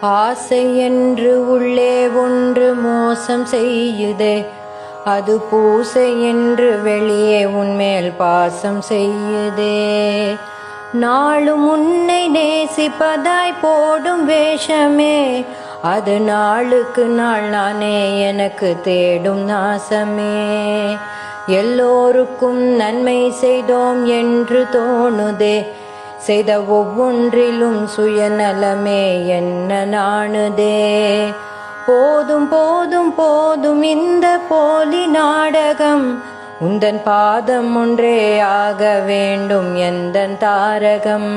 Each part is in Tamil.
ஆசை என்று உள்ளே ஒன்று மோசம் செய்யுதே, அது பூசை என்று வெளியே உன்மேல் பாசம் செய்யுதே. நாளும் உன்னை நேசிப்பதாய் போடும் வேஷமே, அது நாளுக்கு நாள் நானே எனக்கு தேடும் நாசமே. எல்லோருக்கும் நன்மை செய்தோம் என்று தோணுதே, செய்த ஒவ்வொன்றிலும் சுயநலமே என்ன நாணுதே. போதும் போதும் போதும் இந்த போலி நாடகம், உந்தன் பாதம் ஒன்றே ஆக வேண்டும் எந்தன் தாரகம்.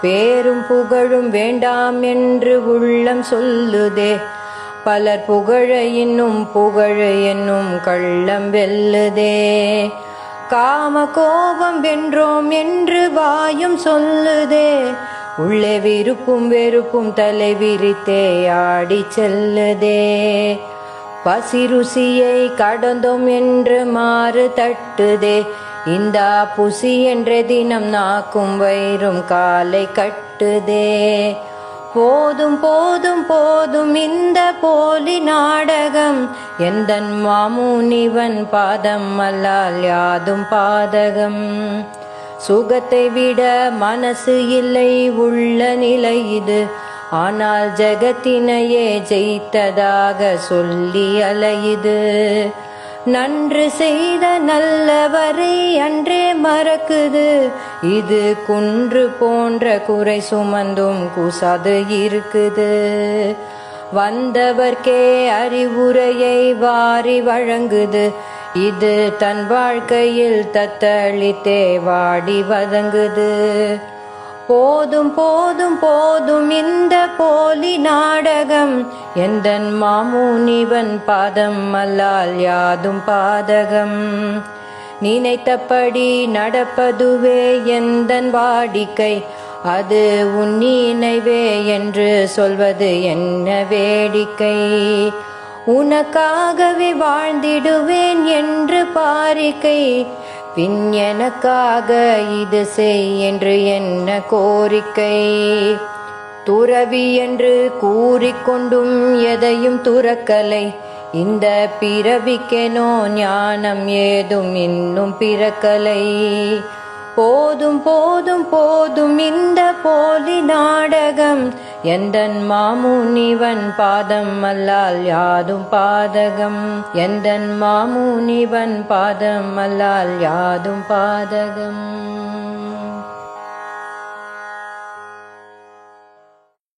பேரும் புகழும் வேண்டாம் என்று உள்ளம் சொல்லுதே, பலர் புகழ இன்னும் புகழ என்னும் கள்ளம் வெல்லுதே. காம கோபம் வென்றோம் என்று வாயும் சொல்லுதே, உள்ளே விருப்பும் வெறுப்பும் தலை விரித்தே ஆடி செல்லுதே. பசி ருசியை கடந்தோம் என்று மாறு தட்டுதே, இந்த புசி என்ற தினம் நாக்கும் வயிறும் காலை கட்டுதே. போதும் போதும் போதும் இந்த போலி நாடகம், எந்தன் மாமுனிவன் பாதம் அல்லால் யாதும் பாதகம். சுகத்தை விட மனசு இல்லை உள்ள நிலை இது, ஆனால் ஜெகத்தினையே ஜெயித்ததாக சொல்லி அலையுது. நன்று செய்த நல்லவரை அன்றே மறக்குது, இது குன்று போன்ற குறை சுமந்தும் கூசாது இருக்குது. வந்தவர்க்கே அறிவுரையை வாரி வழங்குது, இது தன் வாழ்க்கையில் தத்தளித்தே வாடி வதங்குது. போதும் போதும் போதும் இந்த போலி நாடகம், எந்தன் மாமுனிவன் பாதம் அல்லால் யாதும் பாதகம். நினைத்தபடி நடப்பதுவே எந்தன் வாடிக்கை, அது உன் நினைவே என்று சொல்வது என்ன வேடிக்கை. உனக்காகவே வாழ்ந்திடுவேன் என்று பாரிக்கை, பின் எனக்காக இது செய் என்று என்ன கோரிக்கை. துறவி என்று கூறிக்கொண்டும் எதையும் துறக்கலை, இந்த பிறவிக்கெனோ ஞானம் ஏதும் இன்னும் பிறக்கலை. போதும் போதும் போதும் இந்த போலி நாடகம், எந்தன் மாமுனிவன் பாதம் அல்லால் யாதும் பாதகம். எந்தன் மாமுனிவன் பாதம் அல்லால் யாதும் பாதகம்.